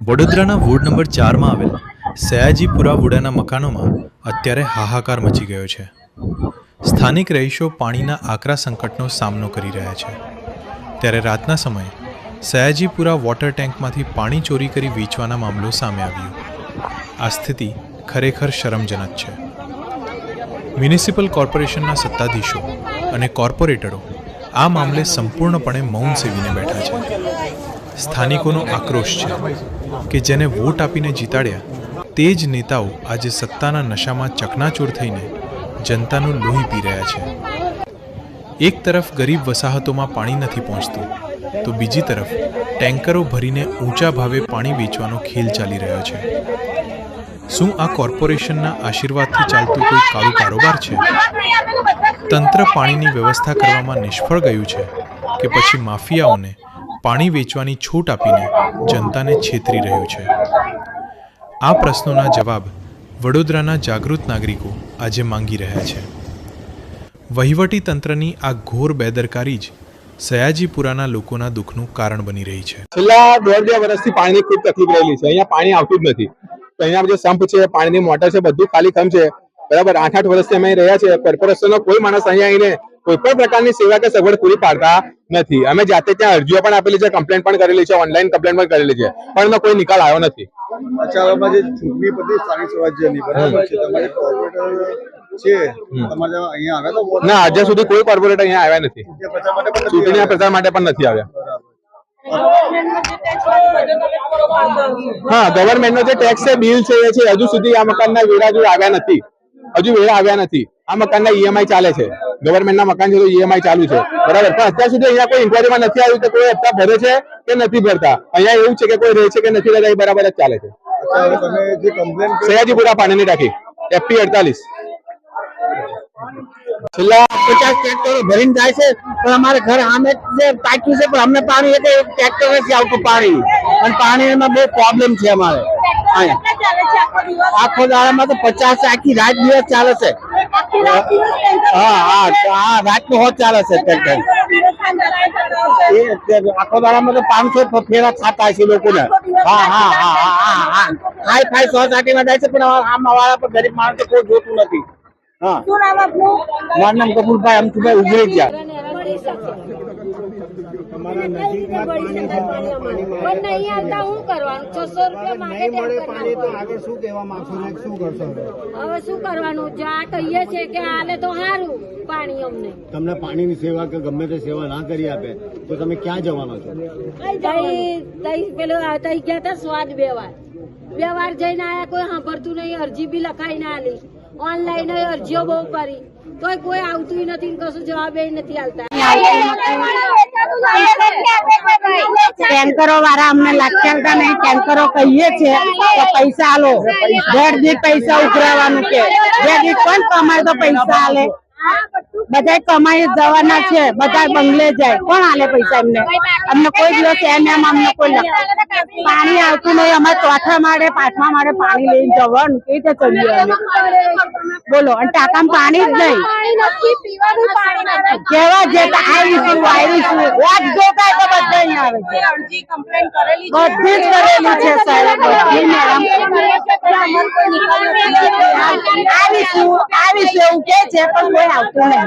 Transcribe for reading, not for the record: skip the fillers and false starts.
વડોદરાના ward number 4માં આવેલ સયાજીપુરા વુડાના મકાનોમાં અત્યારે હાહાકાર મચી ગયો છે। સ્થાનિક રહીશો પાણીના આકરા સંકટનો સામનો કરી રહ્યા છે। ત્યારે રાતના સમયે સયાજીપુરા વોટર ટેન્કમાંથી પાણી ચોરી કરી વેચવાના મામલો સામે આવ્યો। આ સ્થિતિ ખરેખર શરમજનક છે। મ્યુનિસિપલ કોર્પોરેશનના સત્તાધીશો અને કોર્પોરેટરો આ મામલે સંપૂર્ણપણે મૌન સેવીને બેઠા છે। સ્થાનિકોનો આક્રોશ છે કે જેને વોટ આપીને જીતાડ્યા તે જ નેતાઓ આજે સત્તાના નશામાં ચકનાચૂર થઈને જનતાનું લોહી પી રહ્યા છે। એક તરફ ગરીબ વસાહતોમાં પાણી નથી પહોંચતું તો બીજી તરફ ટેન્કરો ભરીને ઊંચા ભાવે પાણી વેચવાનો ખેલ ચાલી રહ્યો છે। શું આ કોર્પોરેશનના આશીર્વાદથી ચાલતું કોઈ કાળું કારોબાર છે? તંત્ર પાણીની વ્યવસ્થા કરવામાં નિષ્ફળ ગયું છે કે પછી માફિયાઓને પાણી વેચવાની છૂટ આપીને જનતાને છેતરી રહ્યું છે? આ પ્રશ્નોના જવાબ વડોદરાના જાગૃત નાગરિકો આજે માંગી રહ્યા છે। વહીવટી તંત્રની આ ઘોર બેદરકારી જ સયાજીપુરાના લોકોના દુઃખનું કારણ બની રહી છે। છેલ્લા 1.5-2 વર્ષથી પાણીની ખૂબ તકલીફ રહેલી છે। અહીંયા પાણી આવતું જ નથી। તો અહીંયા જે સંપ છે, પાણીની મોટર છે, બધું ખાલી ખમ છે। બરાબર 8-8 વર્ષથી અમે રહ્યા છે। કોર્પોરેશનનો કોઈ માણસ અહીંયા આવીને કોઈ પણ પ્રકારની સેવા કે સગવડ પૂરી પાડતા નથી। અમે જાતે ત્યાં અરજીઓ પણ આપેલી છે, કમ્પ્લેન પણ કરેલી છે, ઓનલાઈન કમ્પ્લેન પણ કરેલી છે, પણ એનો કોઈ નિકાલ આવ્યો નથી। અચ્છા, હવે જે ચૂંટણી પદ્ધતિ સ્થાનિક સ્વરાજ્યની બરાબર છે, તમારે કોર્પોરેટર છે તમારે અહીંયા આવ્યા તો ના, આજે સુધી કોઈ કોર્પોરેટર અહીંયા આવ્યા નથી। ચૂંટણીના પ્રચાર માટે પણ નથી આવ્યા। હા, ગવર્મેન્ટનો જે ટેક્સ છે, બિલ છે, એ છે, હજુ સુધી આ મકાનના વેરા આવ્યા નથી। હજુ વેરા આવ્યા નથી। આ મકાનના ઈએમઆઈ ચાલે છે। ગવર્મેન્ટના મકાન છે તો ઈએમઆઈ ચાલુ છે, બરાબર, પણ અત્યાર સુધી અહીંયા કોઈ ઇન્કવાયરીમાં નથી આવ્યું કે કોઈ હપ્તા ભરે છે કે નથી ભરતા। અહીંયા એવું છે કે કોઈ રહે છે કે નથી રહેતા, એ બરાબર જ ચાલે છે। તમે જે કમ્પ્લેન સયાજીપુરા પાણીની ટાંકી FP 48 છેલ્લા 50 ટ્રેક્ટરો ભરીને જાય છે, પણ અમારે ઘર સામે જે ટાંકી છે, પણ અમને પાણી એક ટ્રેક્ટર નથી આવતું પાણી, અને પાણીમાં બહુ પ્રોબ્લેમ છે અમારે। આખો દાડામાં તો 50 આખી રાત દિવસ ચાલે છે। હા, રાતનો હોત ચાલે છે ટ્રેક્ટર। આખો દાડામાં તો 500 ફેરા થતા છે લોકોને। હા, હાઈ ફાઈ સોસાયટીમાં જાય છે, પણ આમાં પર ગરીબ માણસો કોઈ જોતું નથી। હા, મારું નામ કપૂરભાઈ અમથુભાઈ ઉગરેજા। હવે શું કરવાનું? જ્યાં કહીએ છે કે આલે તો સારું પાણી, અમને તમને પાણીની સેવા કે ગમે તે સેવા ના કરી આપે તો તમે ક્યાં જવાના છો? પેલું તઈ ગયા હતા સ્વાદ 2 વાર જઈને આયા, કોઈ સાંભળતું નહીં। અરજી બી લખાઈને આલી, ઓનલાઈન અરજીઓ બહુ કરી, તોય કોઈ આવતું નથી, કશું જવાબ નથી આવતા। ટેન્કરો વાળા અમને લાગતા નહીં। ટેન્કરો કહીએ છે તો પૈસા આલો, ઘર દીઠ પૈસા ઉઘરાવાનું કે ઘર દીઠ કોણ કમાય તો પૈસા આલે? બધા કમાઈ જવાના છે, બધા બંગલે જાય, કોણ આલે પૈસા એમને? અમને કોઈ દિવસ એમ અમને કોઈ પાણી આવતું નહીં। અમારે 4થા માળે 5મા માળે પાણી લઈને જવાનું, કઈ રીતે ચડીએ અમે? બોલો, અને ટાંકામાં પાણી જ નહીં। કેવા જે આવીશું વાત જોતા તો બધા અહીંયા આવે છે, બધી જ કરેલી છે સાહેબ, બધી મેડમ આવીશું એવું કે છે, પણ કોઈ આવતું નહીં।